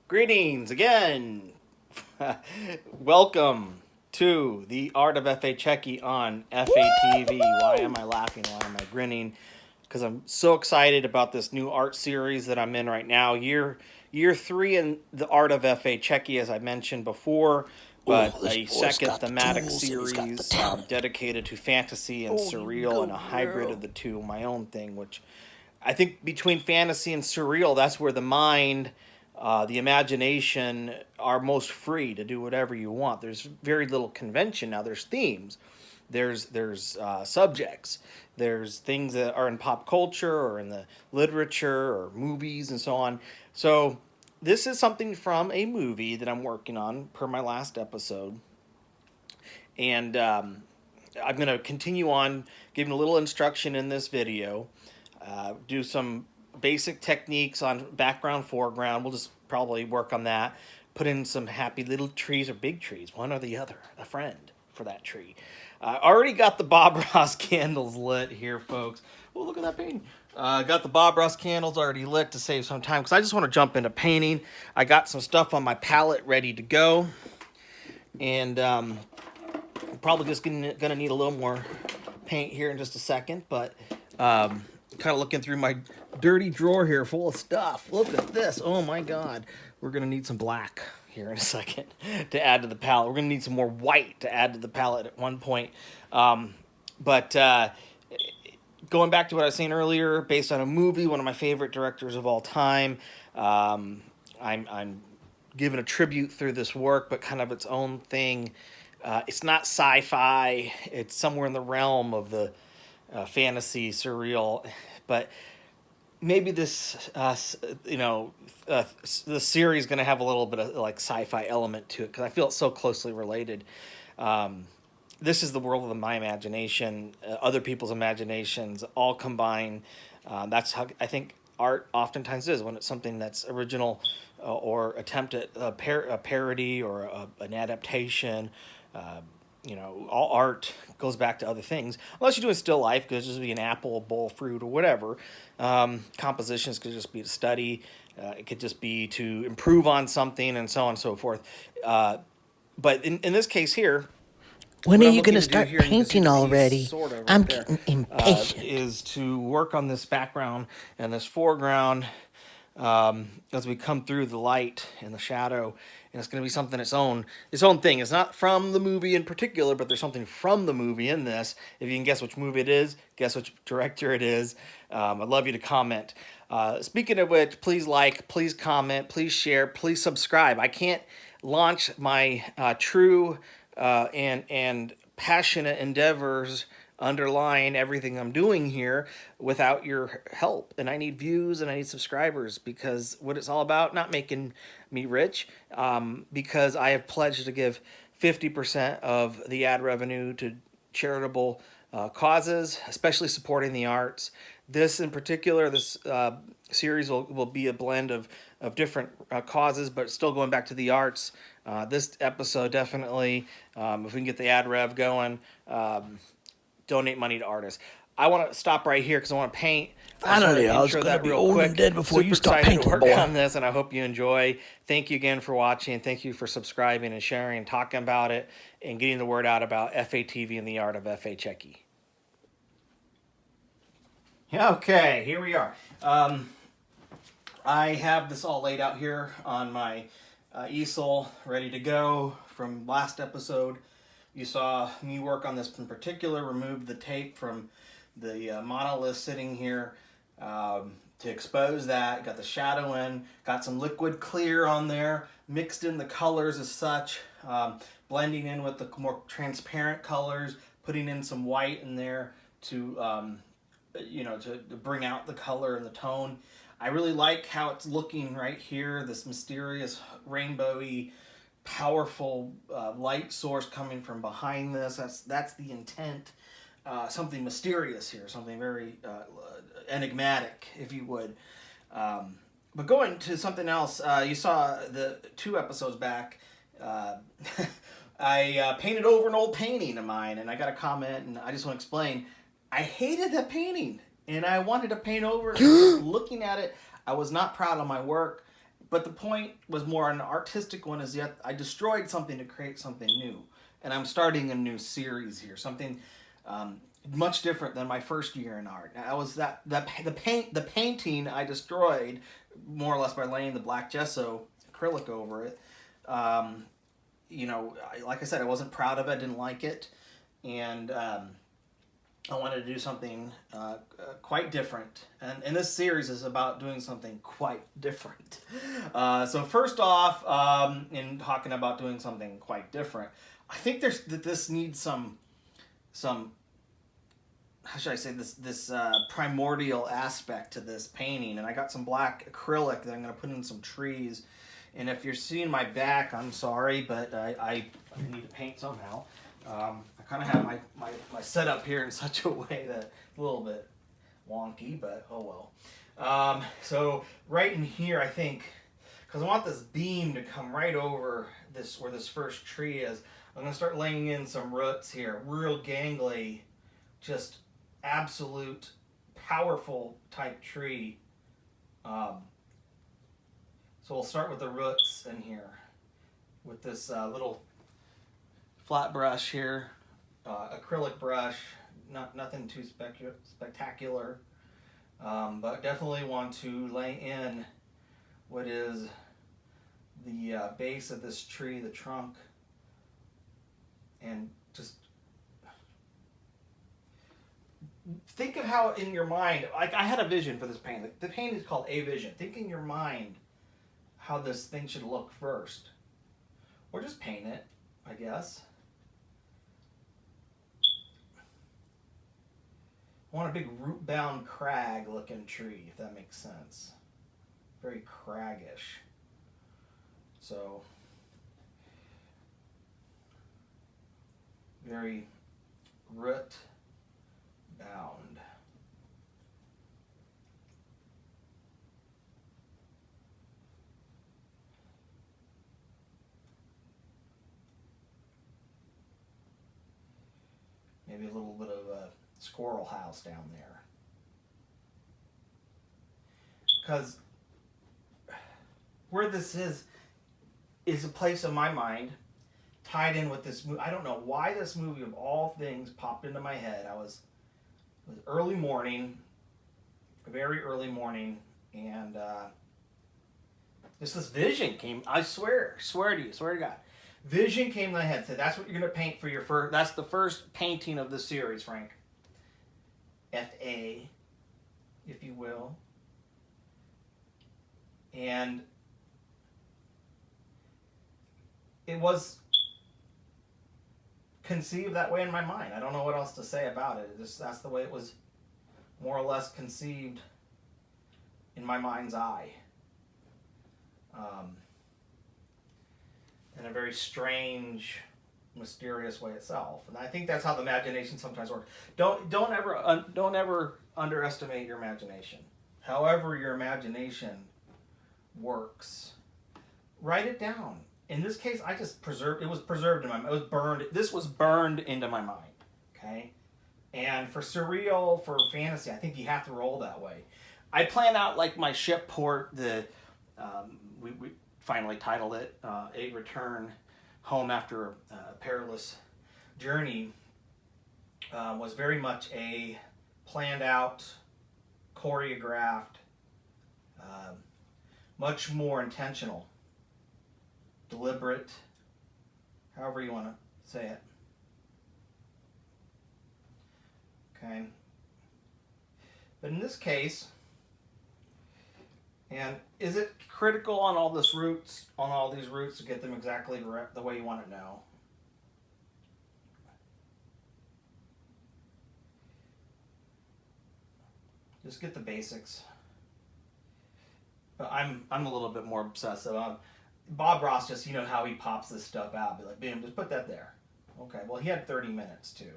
Greetings again. Welcome to the Art of F.A. Checky on FATV. Why am I laughing? Why am I grinning? Because I'm so excited about this new art series that I'm in right now. Year three in the Art of F.A. Checky, as I mentioned before, but Oh, this a boy's second got the thematic tools and he's got the series talent. dedicated to fantasy and Oh, you surreal and go, a hybrid of girl. the two, my own thing, which I think between fantasy and surreal, that's where the mind, the imagination are most free to do whatever you want. There's very little convention now. There's themes, there's subjects, there's things that are in pop culture or in the literature or movies and so on. So this is something from a movie that I'm working on per my last episode, and I'm going to continue on giving a little instruction in this video, do some basic techniques on background, foreground. We'll just probably work on that. Put in some happy little trees or big trees, one or the other, a friend for that tree. Already got the Bob Ross candles lit here, folks. Oh, look at that painting. Got the Bob Ross candles already lit to save some time because I just want to jump into painting. I got some stuff on my palette ready to go. And probably just gonna need a little more paint here in just a second, but kind of looking through my dirty drawer here full of stuff. Look at this. Oh my god. We're gonna need some black here in a second to add to the palette. We're gonna need some more white to add to the palette at one point. But going back to what I was saying earlier, based on a movie, one of my favorite directors of all time, I'm giving a tribute through this work, but kind of its own thing. It's not sci-fi. It's somewhere in the realm of the fantasy, surreal, but maybe this, the series is going to have a little bit of like sci-fi element to it because I feel it's so closely related. This is the world of my imagination, other people's imaginations, all combined. That's how I think art oftentimes is when it's something that's original or attempt at a parody or an adaptation. All art goes back to other things, unless you're doing still life, could just be an apple, a bowl of fruit, or whatever. Compositions could just be to study. It could just be to improve on something, and so on and so forth. But in this case here, When are what I'm you going looking to to do start here, and you can see painting the trees already? sort of I'm right there, getting impatient. is to work on this background and this foreground as we come through the light and the shadow, and it's going to be something its own thing. It's not from the movie in particular, but there's something from the movie in this. If you can guess which movie it is, guess which director it is. I'd love you to comment. Speaking of which, please like, please comment, please share, please subscribe. I can't launch my true and passionate endeavors underlying everything I'm doing here without your help. And I need views and I need subscribers because what it's all about, not making me rich, because I have pledged to give 50% of the ad revenue to charitable causes, especially supporting the arts. This in particular, this series will be a blend of different causes, but still going back to the arts. This episode definitely, if we can get the ad rev going, donate money to artists. I want to stop right here because I want to paint. I just want Finally, to I was intro going to that be real old and quick. dead before you Super start excited to painting, work boy. on this, and I hope you enjoy. Thank you again for watching. Thank you for subscribing and sharing and talking about it and getting the word out about FATV and the art of FA Checky. Okay, here we are. I have this all laid out here on my easel, ready to go from last episode. You saw me work on this in particular, remove the tape from the monolith sitting here to expose that. Got the shadow in, got some liquid clear on there, mixed in the colors as such, blending in with the more transparent colors, putting in some white in there to to bring out the color and the tone. I really like how it's looking right here, this mysterious rainbowy powerful light source coming from behind this. That's the intent. Something mysterious here, something very enigmatic, if you would. But going to something else, you saw the 2 episodes back. I painted over an old painting of mine, and I got a comment, and I just want to explain. I hated that painting, and I wanted to paint over it. And just looking at it, I was not proud of my work. But the point was more an artistic one. Is yet I destroyed something to create something new, and I'm starting a new series here. Something much different than my first year in art. I was the painting I destroyed more or less by laying the black gesso acrylic over it. Um, like I said, I wasn't proud of it. I didn't like it, and I wanted to do something quite different. And this series is about doing something quite different. So first off, in talking about doing something quite different, I think this needs some how should I say this primordial aspect to this painting. And I got some black acrylic that I'm going to put in some trees. And if you're seeing my back, I'm sorry, but I need to paint somehow. I kind of have my setup here in such a way that a little bit wonky, but oh well. So right in here, I think, because I want this beam to come right over this where this first tree is, I'm going to start laying in some roots here. Real gangly, just absolute powerful type tree. So we'll start with the roots in here with this little flat brush here, acrylic brush, nothing too spectacular, but definitely want to lay in what is the base of this tree, the trunk, and just think of how in your mind, like I had a vision for this painting. The painting is called A Vision. Think in your mind how this thing should look first, or just paint it, I guess. I want a big root-bound crag-looking tree, if that makes sense. Very craggish. So, very root-bound. Maybe a little bit of a squirrel house down there. Because where this is a place in my mind tied in with this movie. I don't know why this movie of all things popped into my head. It was early morning, very early morning, and just this vision came. I swear to you, swear to God. Vision came to my head. Said, that's what you're going to paint for your first. That's the first painting of the series, Frank. FA, if you will. And it was conceived that way in my mind. I don't know what else to say about it. That's the way it was more or less conceived in my mind's eye. In a very strange, mysterious way itself, and I think that's how the imagination sometimes works. Don't ever underestimate your imagination. However your imagination works, write it down. In this case, I just preserved. It was preserved in my mind. It was burned. This was burned into my mind. Okay, and for surreal, for fantasy, I think you have to roll that way. I plan out like my ship port. We finally titled it A Return Home After a Perilous Journey, was very much a planned out, choreographed, much more intentional, deliberate, however you want to say it. Okay. But in this case, and is it critical on all these roots to get them exactly the way you want it now? Just get the basics. But I'm a little bit more obsessive. Bob Ross, just, you know how he pops this stuff out. Be like, bam, just put that there. Okay, well, he had 30 minutes too.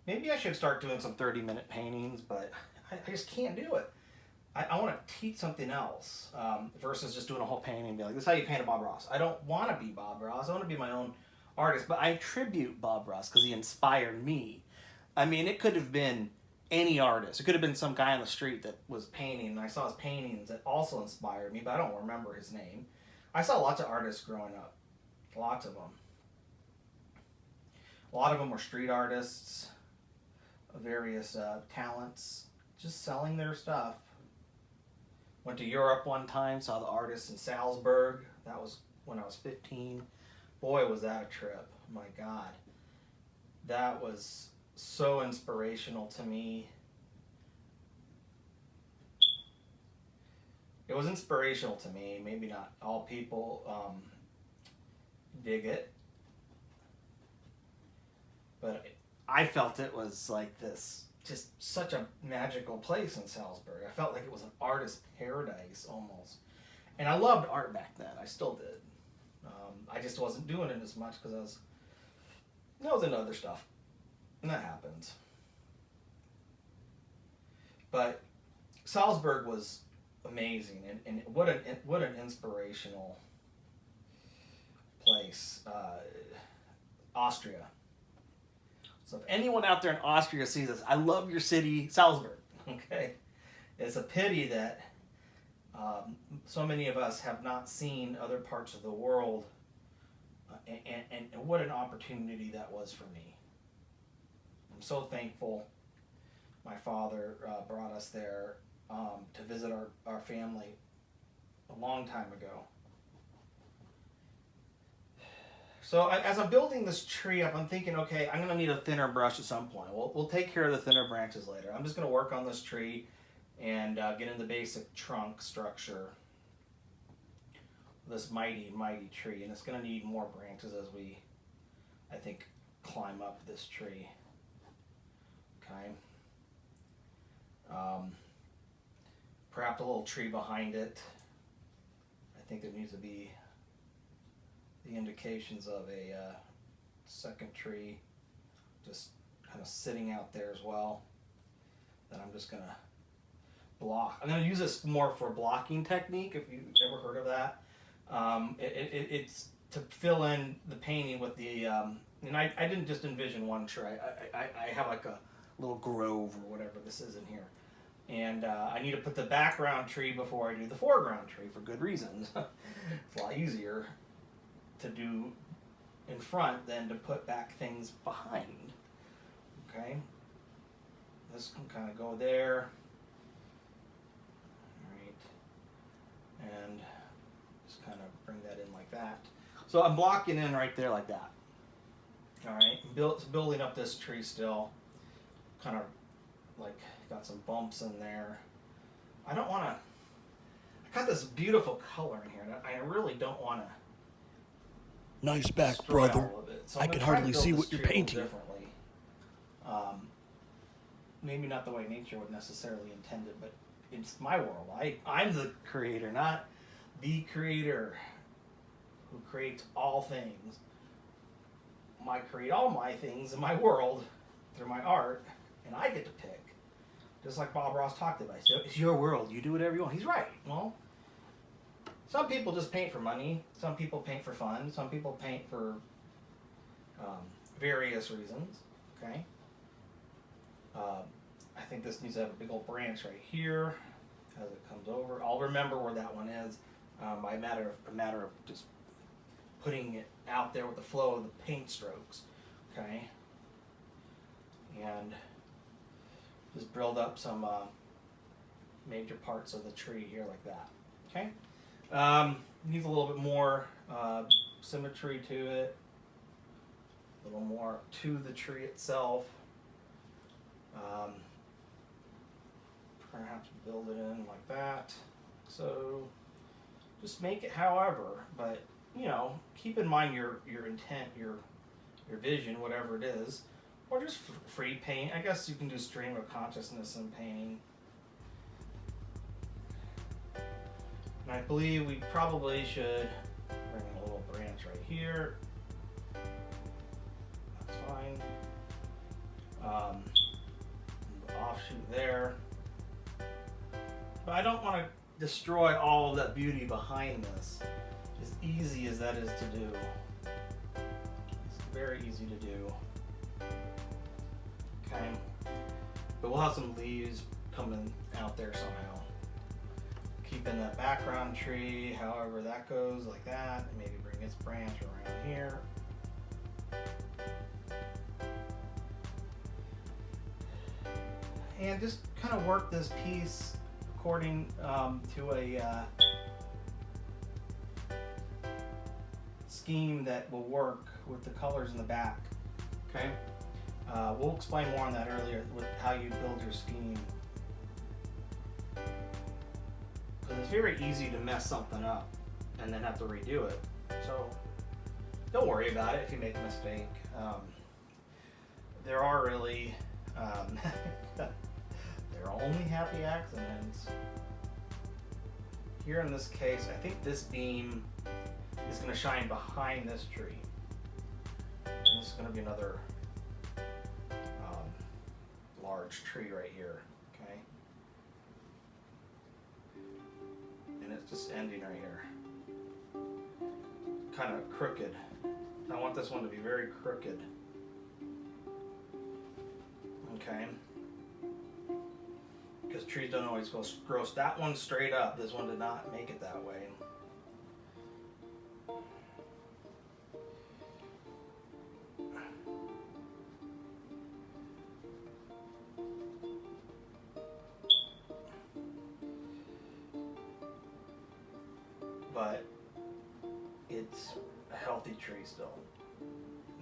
Maybe I should start doing some 30-minute paintings, but I just can't do it. I want to teach something else versus just doing a whole painting and be like, this is how you paint a Bob Ross. I don't want to be Bob Ross. I want to be my own artist, but I attribute Bob Ross because he inspired me. I mean, it could have been any artist. It could have been some guy on the street that was painting, and I saw his paintings that also inspired me, but I don't remember his name. I saw lots of artists growing up, lots of them. A lot of them were street artists of various talents, just selling their stuff. Went to Europe one time, saw the artists in Salzburg. That was when I was 15. Boy, was that a trip. My God. That was so inspirational to me. It was inspirational to me. Maybe not all people dig it. But I felt it was like this, just such a magical place in Salzburg. I felt like it was an artist paradise almost. And I loved art back then. I still did. I just wasn't doing it as much because I was into other stuff. And that happens. But Salzburg was amazing. And what an inspirational place. Austria. So if anyone out there in Austria sees this, I love your city, Salzburg. Okay, it's a pity that so many of us have not seen other parts of the world, and what an opportunity that was for me. I'm so thankful. My father brought us there to visit our family a long time ago. So as I'm building this tree up, I'm thinking, okay, I'm going to need a thinner brush at some point. We'll take care of the thinner branches later. I'm just going to work on this tree and get in the basic trunk structure. This mighty, mighty tree. And it's going to need more branches as we, I think, climb up this tree. Okay. Perhaps a little tree behind it. I think there needs to be the indications of a second tree just kind of sitting out there as well that I'm just gonna block. I'm gonna use this more for blocking technique, if you've ever heard of that. It's to fill in the painting with the and I didn't just envision one tree. I have like a little grove or whatever this is in here, and I need to put the background tree before I do the foreground tree for good reasons. It's a lot easier to do in front than to put back things behind. Okay, this can kind of go there. All right, and just kind of bring that in like that. So I'm blocking in right there like that. All right, building up this tree still. Kind of like got some bumps in there. I don't want to. I got this beautiful color in here, and I really don't want to. Nice back, brother. So I can hardly see what you're painting. Differently. Maybe not the way nature would necessarily intend it, but it's my world. I'm the creator, not the creator who creates all things. I create all my things in my world through my art, and I get to pick. Just like Bob Ross talked about. It's your world. You do whatever you want. He's right. Well, some people just paint for money. Some people paint for fun. Some people paint for various reasons. Okay. I think this needs to have a big old branch right here as it comes over. I'll remember where that one is by a matter of just putting it out there with the flow of the paint strokes. Okay. And just build up some major parts of the tree here like that. Okay. Needs a little bit more symmetry to it, a little more to the tree itself. Perhaps build it in like that. So just make it however, but keep in mind your intent, your vision, whatever it is, or just free paint. I guess you can do stream of consciousness in painting. And I believe we probably should bring in a little branch right here. That's fine. Offshoot there. But I don't want to destroy all of that beauty behind this, as easy as that is to do. As very easy to do. Okay, but we'll have some leaves coming out there somehow. Keeping that background tree, however that goes, like that, and maybe bring its branch around here. And just kind of work this piece according to a scheme that will work with the colors in the back. Okay, we'll explain more on that earlier with how you build your scheme. Because it's very easy to mess something up and then have to redo it. So don't worry about it if you make a mistake. There are really they're only happy accidents. Here in this case, I think this beam is going to shine behind this tree. And this is going to be another large tree right here. Okay, and it's just ending right here, kind of crooked. I want this one to be very crooked. Okay, because trees don't always grow. That one straight up. This one did not make it that way. But it's a healthy tree still,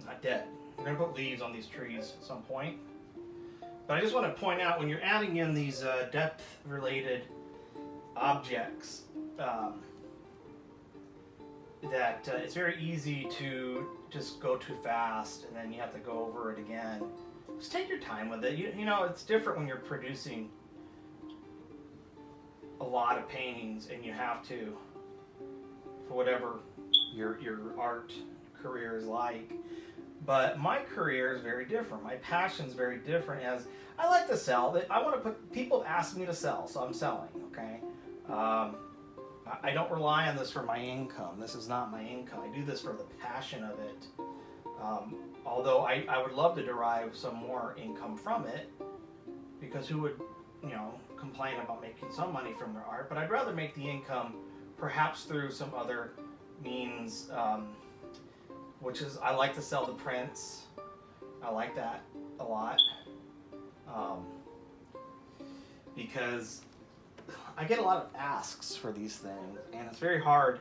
not dead. We're gonna put leaves on these trees at some point. But I just want to point out, when you're adding in these depth-related objects, that it's very easy to just go too fast, and then you have to go over it again. Just take your time with it. You know, it's different when you're producing a lot of paintings, and you have to, for whatever your art career is like. But my career is very different. My passion is very different. As I like to sell, I want to put. People ask me to sell, so I'm selling. Okay, I don't rely on this for my income. This is not my income. I do this for the passion of it. Although I would love to derive some more income from it, because who would, complain about making some money from their art? But I'd rather make the income perhaps through some other means. Which is, I like to sell the prints. I like that a lot. Because I get a lot of asks for these things, and it's very hard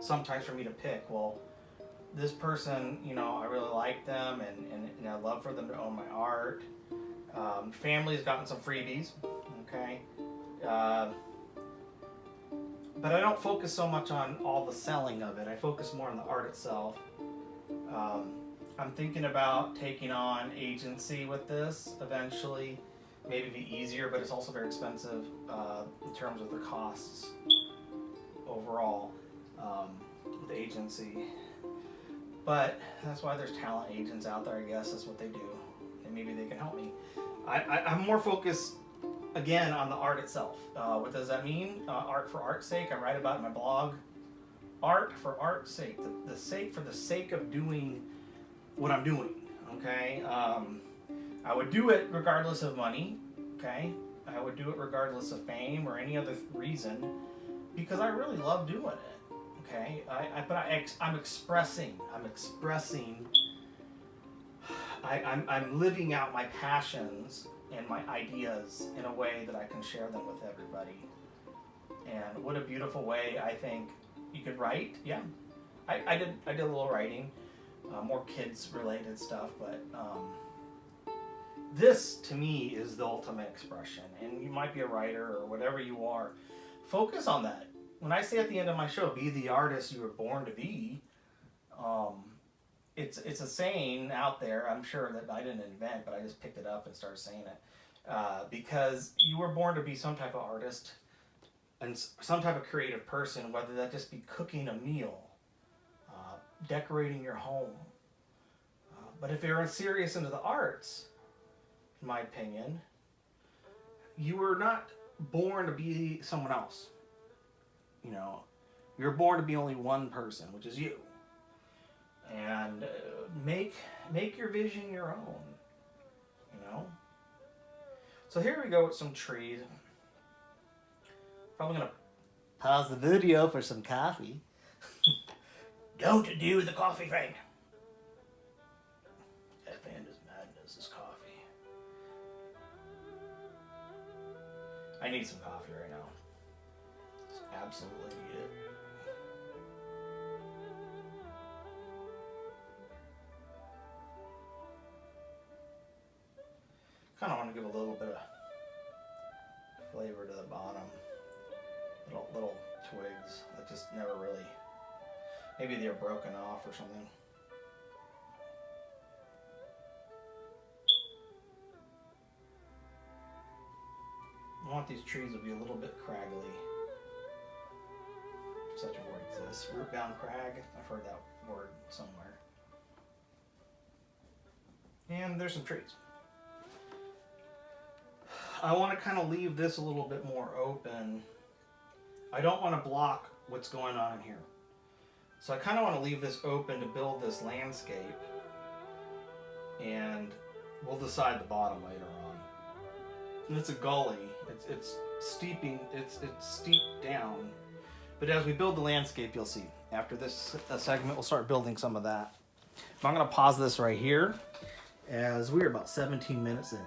sometimes for me to pick. Well, this person, I really like them, and I love for them to own my art. Family's gotten some freebies, okay? But I don't focus so much on all the selling of it. I focus more on the art itself. I'm thinking about taking on agency with this eventually. Maybe be easier, but it's also very expensive in terms of the costs overall with agency. But that's why there's talent agents out there, I guess. That's what they do. And maybe they can help me. I'm more focused, again, on the art itself. What does that mean? Art for art's sake. I write about it in my blog. Art for art's sake, for the sake of doing what I'm doing. Okay, I would do it regardless of money. Okay, I would do it regardless of fame or any other reason, because I really love doing it. Okay, I'm expressing. I'm living out my passions and my ideas in a way that I can share them with everybody. And what a beautiful way, I think. You could write, yeah. I did a little writing, more kids related stuff, but this to me is the ultimate expression. And you might be a writer or whatever you are. Focus on that. When I say at the end of my show, be the artist you were born to be, it's a saying out there, I'm sure, that I didn't invent, but I just picked it up and started saying it. Because you were born to be some type of artist and some type of creative person, whether that just be cooking a meal, decorating your home. But if you're serious into the arts, in my opinion, you were not born to be someone else. You're born to be only one person, which is you. And make make your vision your own, you know? So here we go with some trees. Probably gonna pause the video for some coffee. Don't do the coffee thing. That fan is madness, this coffee. I need some coffee right now. Just absolutely need it. Kind of want to give a little bit of flavor to the bottom. Little twigs that just never really, maybe they're broken off or something. I want these trees to be a little bit craggly. If such a word exists. Root bound crag. I've heard that word somewhere. And there's some trees. I want to kind of leave this a little bit more open. I don't want to block what's going on in here. So I kind of want to leave this open to build this landscape. And we'll decide the bottom later on. And it's a gully. It's steeping. It's steep down. But as we build the landscape, you'll see. After this segment, we'll start building some of that. But I'm going to pause this right here as we're about 17 minutes in.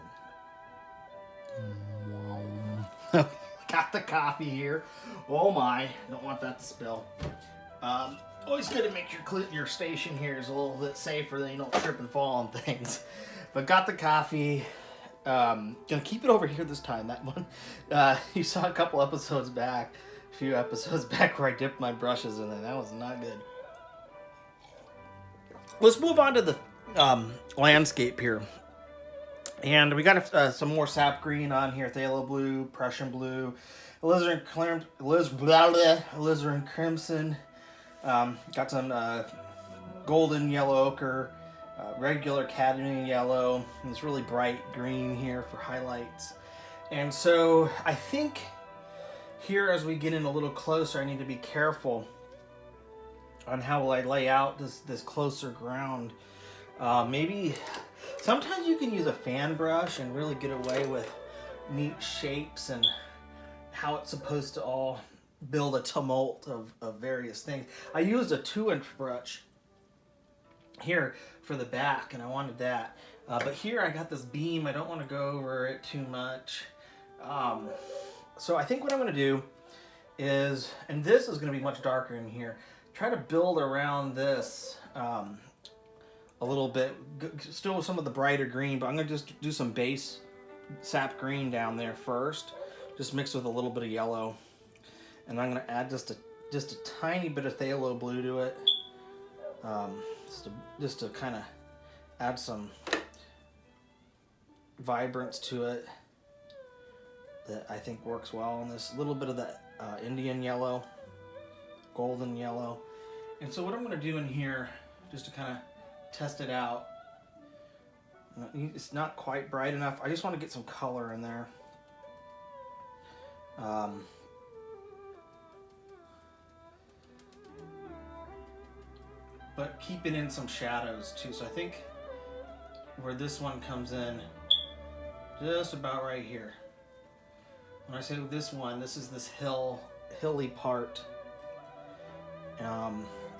Got the coffee here. Oh my, don't want that to spill. Always good to make your station here is a little bit safer than you don't trip and fall on things. But got the coffee. Gonna keep it over here this time. That one, you saw a few episodes back where I dipped my brushes in it. That was not good. Let's move on to the landscape here. And we got some more sap green on here, phthalo blue, Prussian blue, alizarin crimson. Got some golden yellow ochre, regular cadmium yellow, and this really bright green here for highlights. And so I think here as we get in a little closer, I need to be careful on how I lay out this closer ground. Maybe sometimes you can use a fan brush and really get away with neat shapes and how it's supposed to all build a tumult of various things. I used a 2-inch brush here for the back and I wanted that. But here I got this beam. I don't want to go over it too much. So I think what I'm going to do is, and this is going to be much darker in here, try to build around this a little bit, still with some of the brighter green, but I'm going to just do some base sap green down there first, just mixed with a little bit of yellow. And I'm going to add just a tiny bit of phthalo blue to it, just to kind of add some vibrance to it that I think works well on this. Little bit of that Indian yellow, golden yellow. And so what I'm going to do in here, just to kind of test it out, it's not quite bright enough. I just want to get some color in there. But keeping in some shadows too. So I think where this one comes in, just about right here. When I say this one, this is this hilly part.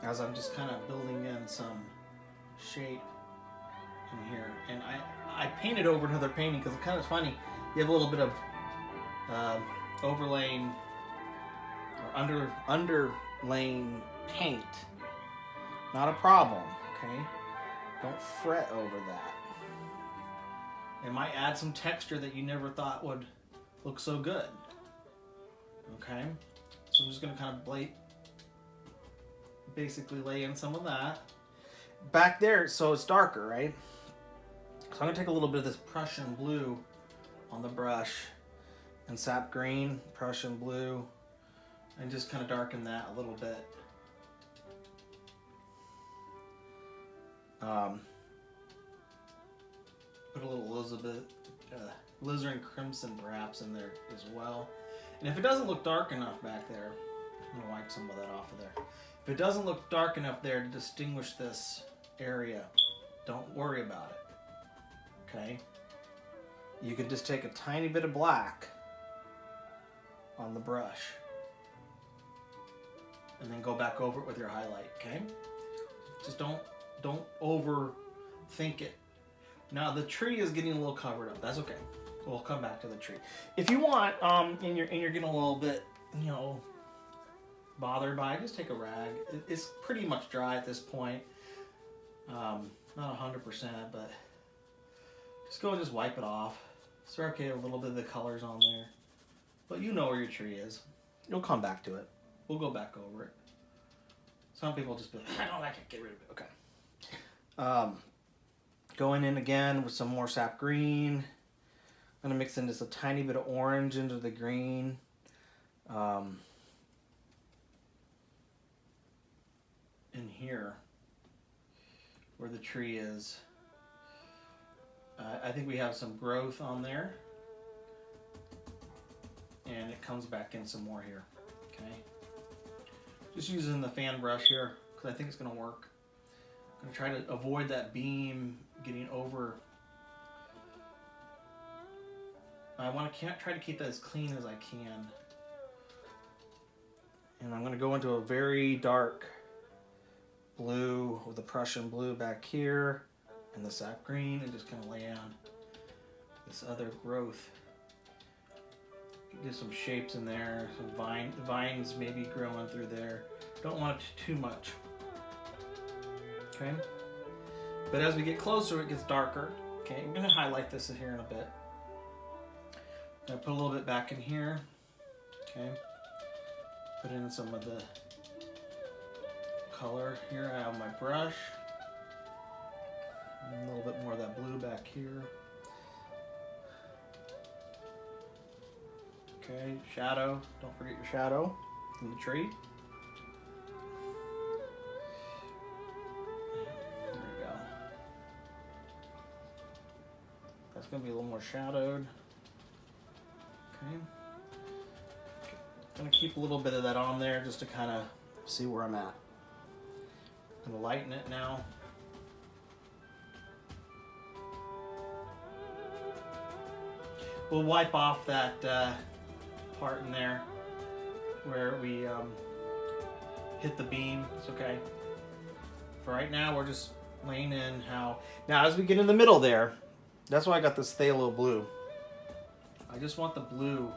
As I'm just kind of building in some shape in here. And I painted over another painting because it's kind of funny. You have a little bit of overlaying or underlaying paint. Not a problem, okay? Don't fret over that. It might add some texture that you never thought would look so good. Okay? So I'm just going to kind of basically lay in some of that. Back there, so it's darker, right? So I'm going to take a little bit of this Prussian blue on the brush and sap green, Prussian blue, and just kind of darken that a little bit. Put a little alizarin crimson perhaps in there as well. And if it doesn't look dark enough back there, I'm going to wipe some of that off of there. If it doesn't look dark enough there to distinguish this area, Don't worry about it. Okay? You can just take a tiny bit of black on the brush and then go back over it with your highlight, okay? Just don't overthink it. Now the tree is getting a little covered up. That's okay. We'll come back to the tree. If you want, and you're getting a little bit, you know, bothered by it, just take a rag. It's pretty much dry at this point. Not 100%, but just go and just wipe it off. Start getting a little bit of the colors on there. But you know where your tree is. You'll come back to it. We'll go back over it. Some people just be like, I don't like it, get rid of it. Okay. Going in again with some more sap green. I'm gonna mix in just a tiny bit of orange into the green. In here, where the tree is, I think we have some growth on there. And it comes back in some more here, okay? Just using the fan brush here, because I think it's gonna work. I'm gonna try to avoid that beam getting over. I try to keep that as clean as I can. And I'm gonna go into a very dark blue with the Prussian blue back here and the sap green, and just kind of lay on this other growth. Get some shapes in there, some vines maybe growing through there. Don't want it too much. Okay? But as we get closer, it gets darker. Okay, I'm gonna highlight this here in a bit. I'm gonna put a little bit back in here. Okay. Put in some of the color here. I have my brush. And a little bit more of that blue back here. Okay, shadow. Don't forget your shadow from the tree. There we go. That's going to be a little more shadowed. Okay. Going to keep a little bit of that on there just to kind of see where I'm at. I'm going to lighten it now. We'll wipe off that part in there where we hit the beam. It's okay. For right now, we're just laying in how. Now, as we get in the middle there, that's why I got this phthalo blue. I just want the blue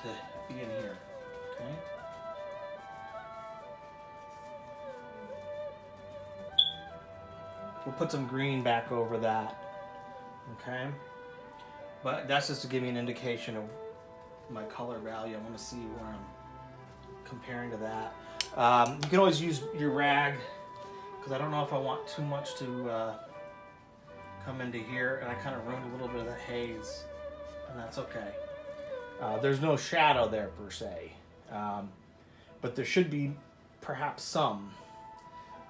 to be in here. Okay. We'll put some green back over that. Okay. But that's just to give me an indication of my color value. I want to see where I'm comparing to that. You can always use your rag, because I don't know if I want too much to come into here, and I kind of ruined a little bit of that haze, and that's okay. There's no shadow there per se, but there should be perhaps some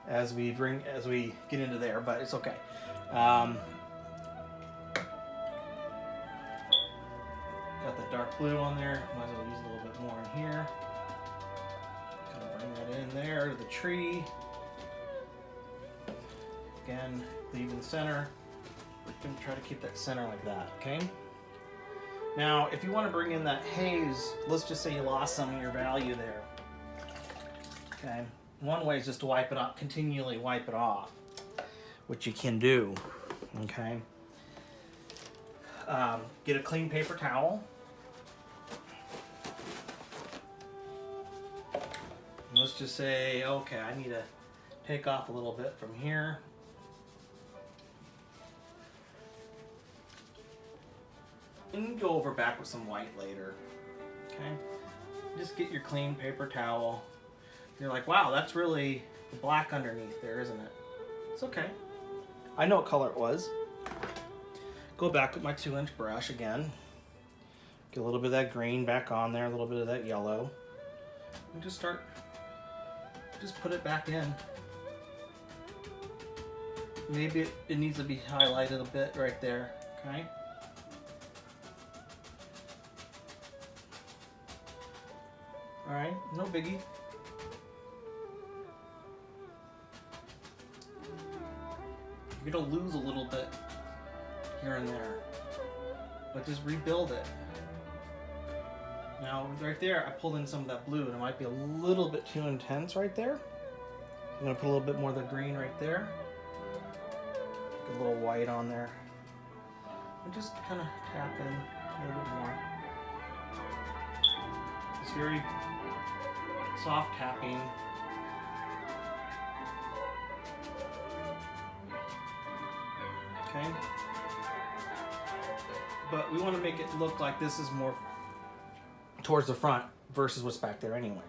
as we get into there, but it's okay. Got that dark blue on there. Might as well use a little bit more in here. Kind of bring that in there to the tree. Again, leaving the center. We're going to try to keep that center like that, okay? Now, if you want to bring in that haze, let's just say you lost some of your value there. Okay? One way is just to wipe it off, continually wipe it off, which you can do, okay? Get a clean paper towel. Let's just say, okay, I need to take off a little bit from here. And go over back with some white later. Okay? Just get your clean paper towel. You're like, wow, that's really the black underneath there, isn't it? It's okay. I know what color it was. Go back with my 2-inch brush again. Get a little bit of that green back on there, a little bit of that yellow. And just put it back in. Maybe it needs to be highlighted a bit right there, okay? All right, no biggie. You're gonna lose a little bit here and there, but just rebuild it. Now, right there, I pulled in some of that blue, and it might be a little bit too intense right there. I'm gonna put a little bit more of the green right there. Get a little white on there. And just kind of tap in a little bit more. It's very soft tapping. Okay. But we want to make it look like this is more towards the front versus what's back there anyways.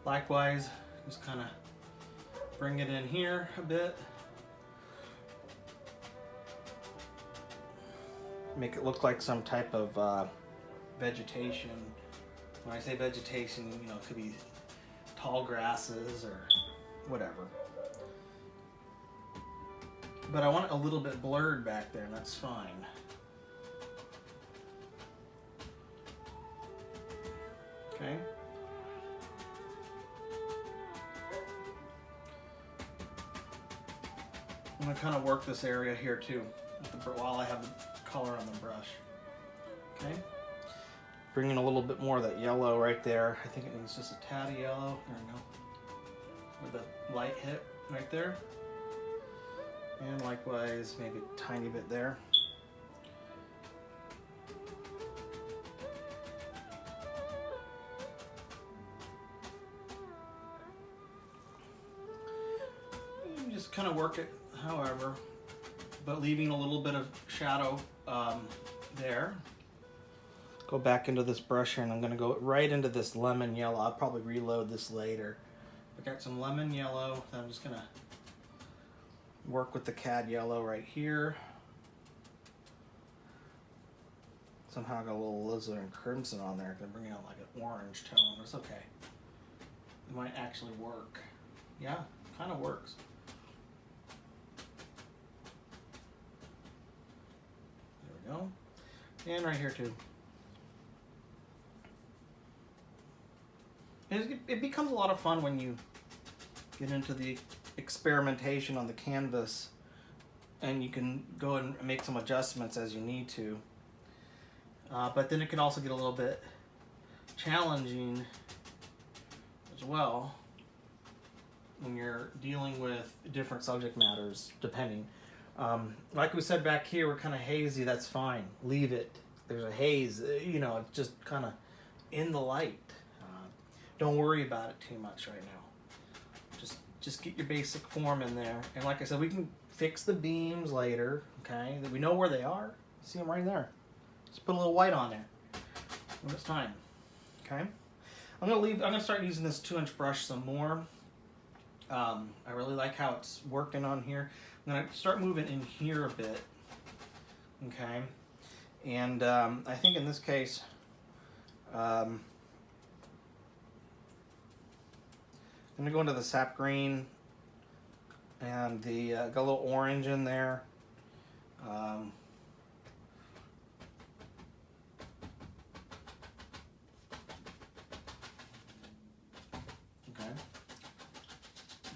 Likewise, just kind of bring it in here a bit. Make it look like some type of vegetation. When I say vegetation, you know, it could be tall grasses or whatever. But I want it a little bit blurred back there, and that's fine. Okay. I'm going to kind of work this area here too while I have the color on the brush. Okay. Bring in a little bit more of that yellow right there. I think it needs just a tad of yellow. There we go. With the light hit right there. And likewise, maybe a tiny bit there. You just kind of work it however, but leaving a little bit of shadow there. Go back into this brush here, and I'm going to go right into this lemon yellow. I'll probably reload this later. I got some lemon yellow that I'm just going to work with the cad yellow right here. Somehow I got a little alizarin and crimson on there. Gonna bring out like an orange tone. It's okay. It might actually work. Yeah, kind of works. There we go. And right here too. It becomes a lot of fun when you get into the experimentation on the canvas, and you can go and make some adjustments as you need to. But then it can also get a little bit challenging as well when you're dealing with different subject matters, depending. Like we said back here, we're kind of hazy. That's fine. Leave it. There's a haze. You know, it's just kind of in the light. Don't worry about it too much right now. Just get your basic form in there. And like I said, we can fix the beams later, okay? That we know where they are. See them right there. Just put a little white on there when it's time, okay? I'm gonna start using this 2-inch brush some more. I really like how it's working on here. I'm gonna start moving in here a bit, okay? And I think in this case, I'm gonna go into the sap green and the got a little orange in there. Okay,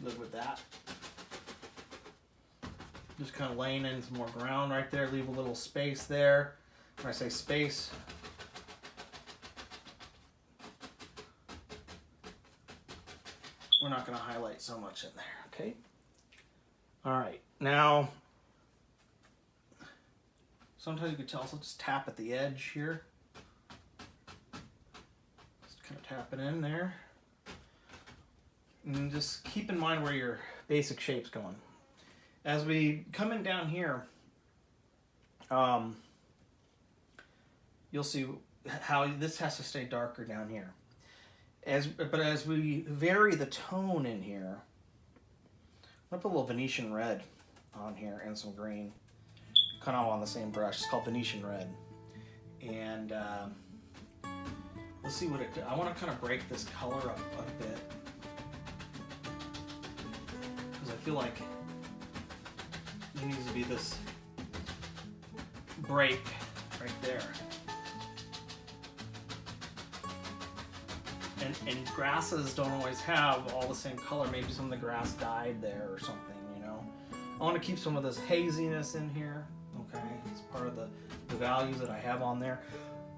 good with that. Just kind of laying in some more ground right there. Leave a little space there. When I say space, we're not going to highlight so much in there, okay? All right, now, sometimes you can tell, so just tap at the edge here. Just kind of tap it in there. And just keep in mind where your basic shape's going. As we come in down here, you'll see how this has to stay darker down here. But as we vary the tone in here, I'm gonna put a little Venetian red on here and some green, kind of on the same brush. It's called Venetian red, and let's see what it does. I want to kind of break this color up a bit because I feel like there needs to be this break right there. And grasses don't always have all the same color. Maybe some of the grass died there or something, you know. want to keep some of this haziness in here. Okay, it's part of the values that I have on there.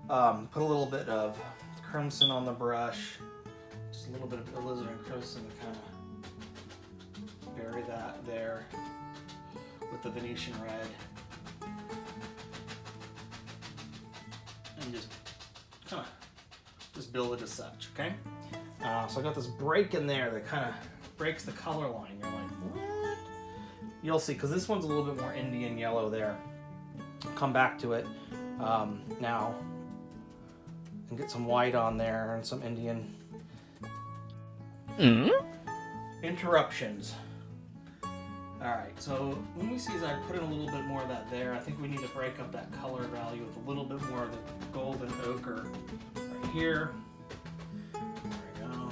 Put a little bit of crimson on the brush, just a little bit of alizarin crimson to kind of bury that there with the Venetian red, and just kind of just build it as such. Okay, so I got this break in there that kind of breaks the color line. You're like, what? You'll see, because this one's a little bit more Indian yellow there. I'll come back to it now and get some white on there and some Indian. Interruptions. Alright, so let me see as I put in a little bit more of that there. I think we need to break up that color value with a little bit more of the golden ochre right here. There we go.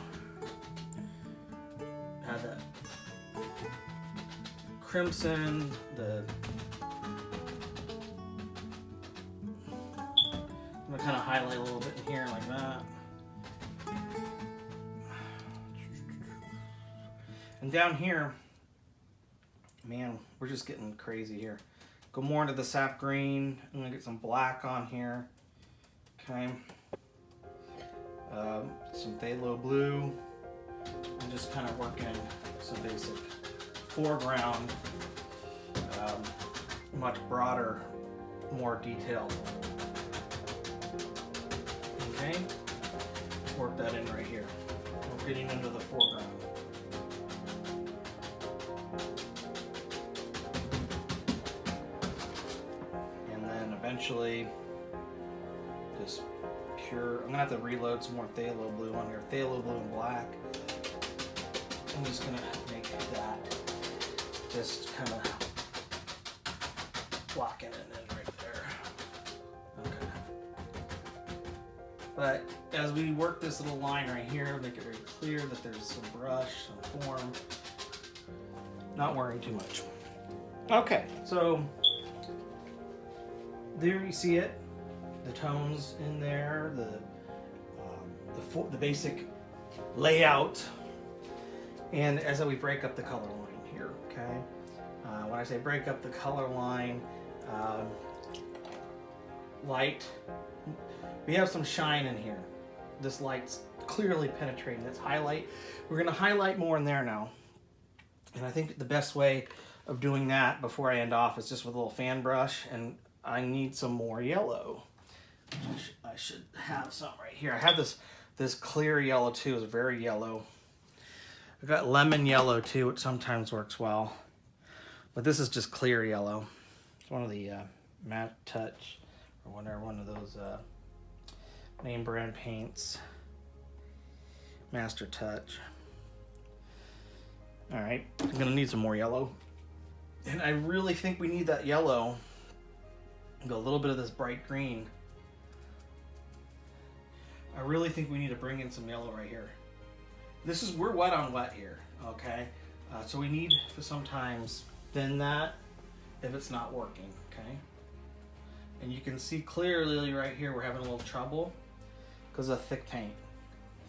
Add that crimson, I'm gonna kind of highlight a little bit in here like that. And down here, man, we're just getting crazy here. Go more into the sap green. I'm gonna get some black on here. Okay. Some phthalo blue. I'm just kind of working some basic foreground, much broader, more detailed. Okay, work that in right here. We're getting into the foreground. And then eventually, just pure, I'm gonna have to reload some more phthalo blue on here. Phthalo blue and black. I'm just gonna make that just kind of blocking it in right there. Okay. But as we work this little line right here, make it very clear that there's some brush, some form. Not worrying too much. Okay, so there you see it. The tones in there, the basic layout. And as we break up the color line here, okay? When I say break up the color line, light, we have some shine in here. This light's clearly penetrating. That's highlight. We're gonna highlight more in there now. And I think the best way of doing that before I end off is just with a little fan brush, and I need some more yellow. I should have some right here. I have this clear yellow too, it's very yellow. I've got lemon yellow too, which sometimes works well. But this is just clear yellow. It's one of the Matte Touch, or whatever, one of those name brand paints. Master Touch. Alright, I'm gonna need some more yellow. And I really think we need that yellow. Go a little bit of this bright green. I really think we need to bring in some yellow right here. We're wet on wet here, okay? So we need to sometimes thin that if it's not working, okay? And you can see clearly right here we're having a little trouble because of thick paint,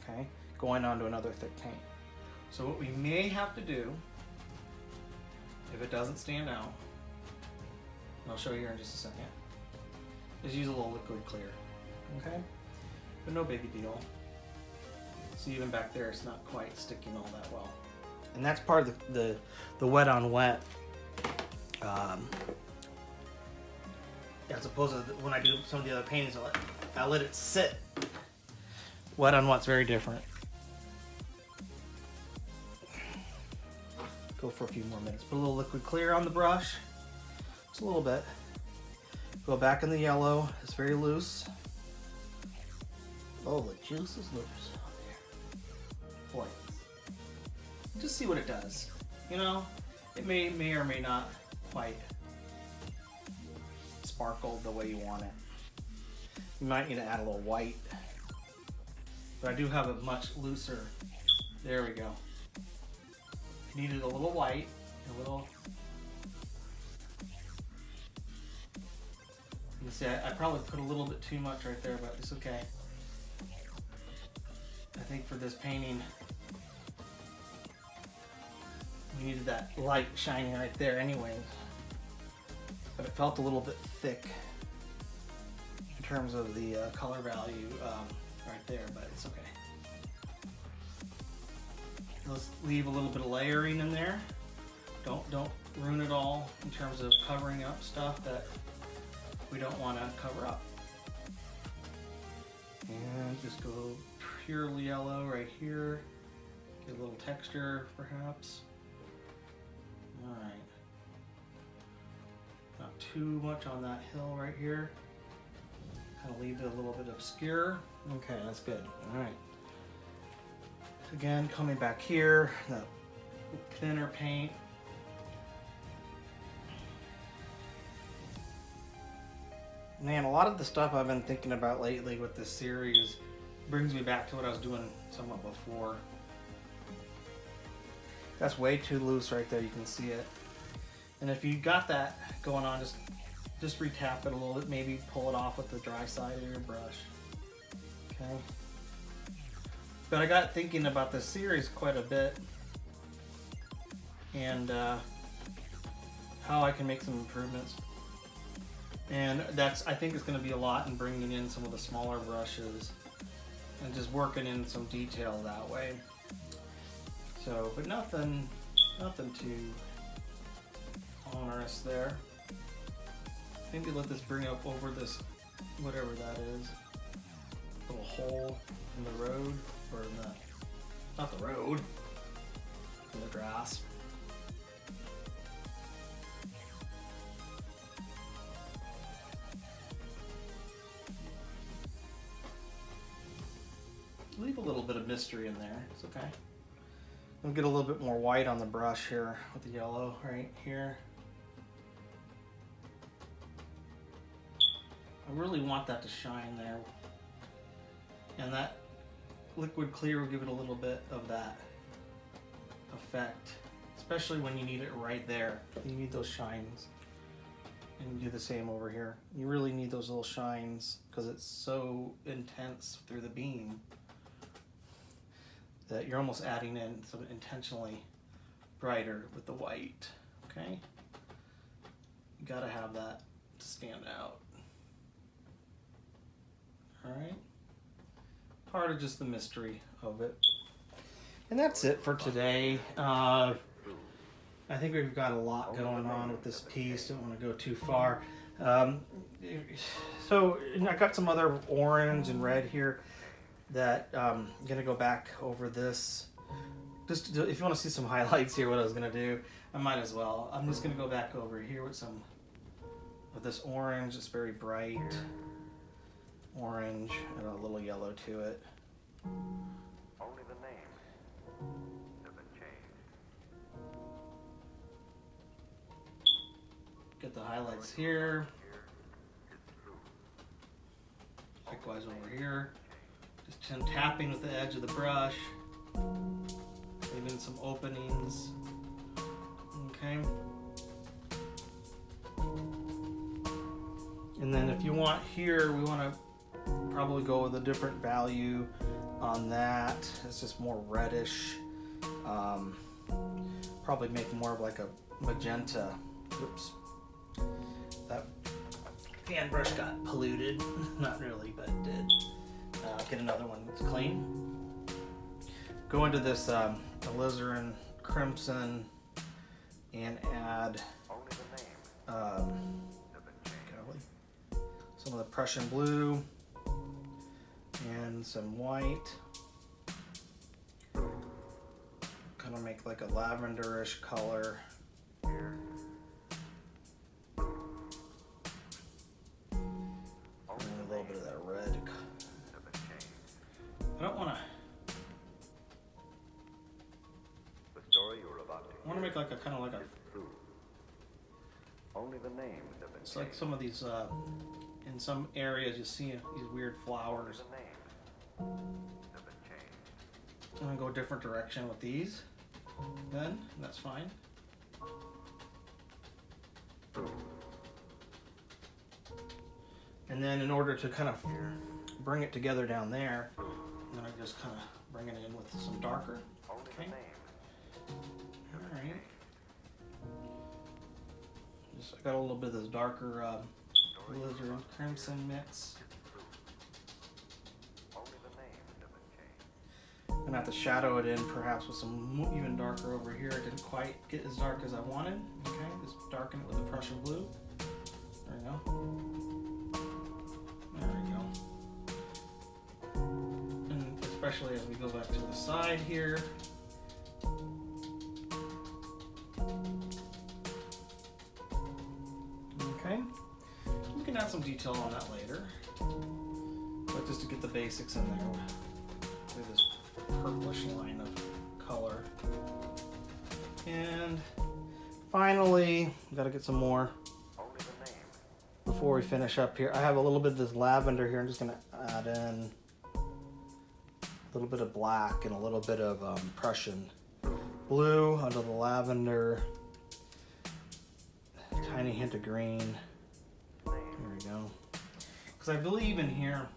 okay? Going on to another thick paint. So what we may have to do, if it doesn't stand out, and I'll show you here in just a second, is use a little liquid clear, okay? But no big deal. See, even back there, it's not quite sticking all that well. And that's part of the wet on wet. As opposed to when I do some of the other paintings, I let it sit. Wet on wet's very different. Go for a few more minutes. Put a little liquid clear on the brush. Just a little bit. Go back in the yellow. It's very loose. Oh, the juice is loose on there. Boy. Just see what it does. You know, it may or may not quite sparkle the way you want it. You might need to add a little white. But I do have a much looser. There we go. Needed a little white, a little. You see, I probably put a little bit too much right there, but it's okay. I think for this painting, we you needed that light shining right there anyway. But it felt a little bit thick in terms of the color value right there, but it's okay. Let's leave a little bit of layering in there. Don't ruin it all in terms of covering up stuff that we don't want to cover up. And just go purely yellow right here. Get a little texture perhaps. Alright. Not too much on that hill right here. Kind of leave it a little bit obscure. Okay, that's good. Alright. Again, coming back here, that thinner paint. Man, a lot of the stuff I've been thinking about lately with this series brings me back to what I was doing somewhat before. That's way too loose right there, you can see it. And if you got that going on, just retap it a little bit, maybe pull it off with the dry side of your brush. Okay. But I got thinking about this series quite a bit and how I can make some improvements. And I think it's going to be a lot in bringing in some of the smaller brushes and just working in some detail that way. So, but nothing too onerous there. Maybe let this bring up over this, whatever that is, little hole in the road, or in the, not the road, in the grass. Leave a little bit of mystery in there, it's okay. We'll get a little bit more white on the brush here with the yellow right here. I really want that to shine there. And that liquid clear will give it a little bit of that effect, especially when you need it right there. You need those shines. And you do the same over here. You really need those little shines because it's so intense through the beam that you're almost adding in some intentionally brighter with the white, okay? You gotta have that to stand out. All right, part of just the mystery of it. And that's it for today. I think we've got a lot going on with this piece, don't want to go too far. So I got some other orange and red here that I'm gonna go back over this. Just if you want to see some highlights here, what I was gonna do, I might as well. I'm just gonna go back over here with some of this orange. It's very bright orange and a little yellow to it. Only the names have been changed. Get the highlights here. Likewise over here. Just tapping with the edge of the brush. Leaving some openings. Okay. And then if you want here, we want to probably go with a different value on that. It's just more reddish. Probably make more of like a magenta. Oops. That fan brush got polluted. Not really, but it did. Get another one that's clean. Go into this alizarin crimson and add some of the Prussian blue and some white. Kind of make like a lavenderish color. And a little bit of that red. I don't want to. The story you're about to I want to make like a kind of like a. true. Only the names have been It's like some of these. In some areas, you see these weird flowers. The names have been changed. I'm gonna go a different direction with these. Then that's fine. And then in order to kind of bring it together down there, I'm gonna just kind of bring it in with some darker. Only Okay. the names. All right. I got a little bit of this darker lizard crimson mix. Only the name doesn't change. I'm gonna have to shadow it in perhaps with some even darker over here. It didn't quite get as dark as I wanted. Okay, just darken it with the Prussian blue. There we go. There we go. And especially as we go back to the side here. Okay, we can add some detail on that later, but just to get the basics in there, do this purplish line of color. And finally, got to get some more Only the name. before we finish up here. I have a little bit of this lavender here. I'm just going to add in a little bit of black and a little bit of Prussian blue under the lavender. Tiny hint of green. There we go. Because I believe in here,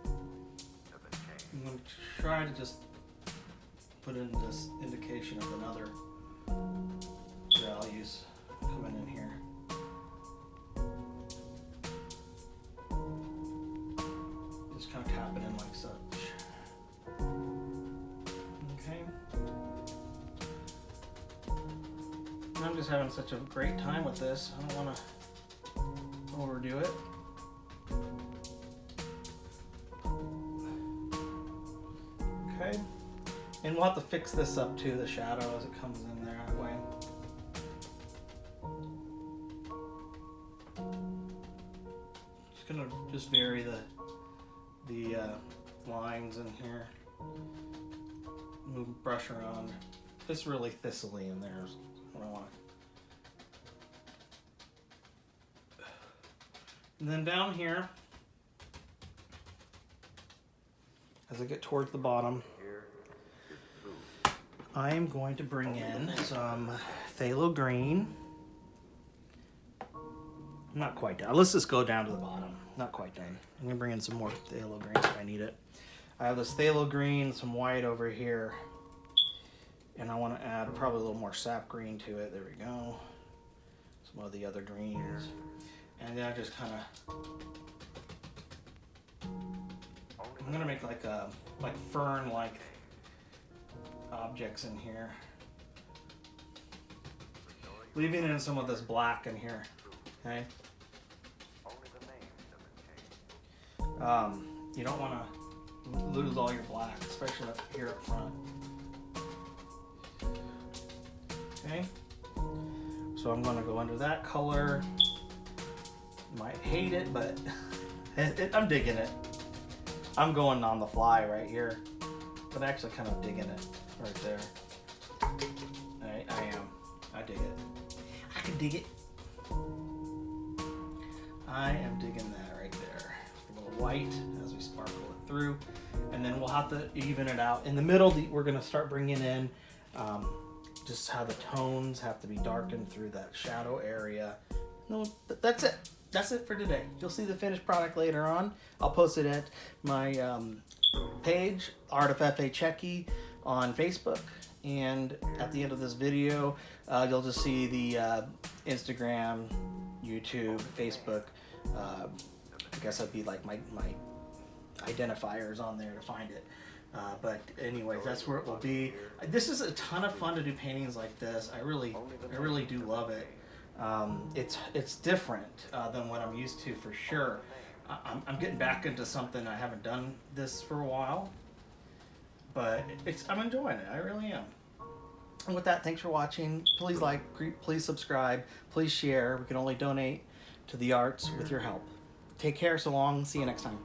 Doesn't change. I'm going to try to just put in this indication of another values coming in here. Just kind of tap it in like such. Okay. I'm just having such a great time with this. I don't want to overdo it. Okay. And we'll have to fix this up too, the shadow as it comes in there that way. Just gonna just vary the lines in here. Move brush around. It's really thistly in there is what I want. And then down here, as I get towards the bottom, Here is food. I am going to bring in some phthalo green. I'm not quite done. Let's just go down to the bottom. Not quite done. I'm gonna bring in some more phthalo green if I need it. I have this phthalo green, some white over here, and I want to add probably a little more sap green to it. There we go. Some of the other greens, and then I just kind of. I'm gonna make like fern-like objects in here, leaving in some of this black in here. Okay. Only the name doesn't change. You don't want to lose all your black, especially up here up front. Okay. So I'm gonna go under that color. Might hate it, but I'm digging it. I'm going on the fly right here, but actually kind of digging it right there. I am. I dig it. I can dig it. I am digging that right there. A little white as we sparkle it through, and then we'll have to even it out. In the middle, we're going to start bringing in just how the tones have to be darkened through that shadow area. No, that's it. That's it for today. You'll see the finished product later on. I'll post it at my page, Art of F.A. Checky, on Facebook. And at the end of this video, you'll just see the Instagram, YouTube, Facebook. I guess that'd be like my identifiers on there to find it. But anyways, that's where it will be. This is a ton of fun to do paintings like this. I really do love it. It's different than what I'm used to for sure. I'm getting back into something I haven't done this for a while, but I'm enjoying it. I really am. And with that, thanks for watching. Please like, please subscribe, please share. We can only donate to the arts with your help. Take care. So long. See you next time.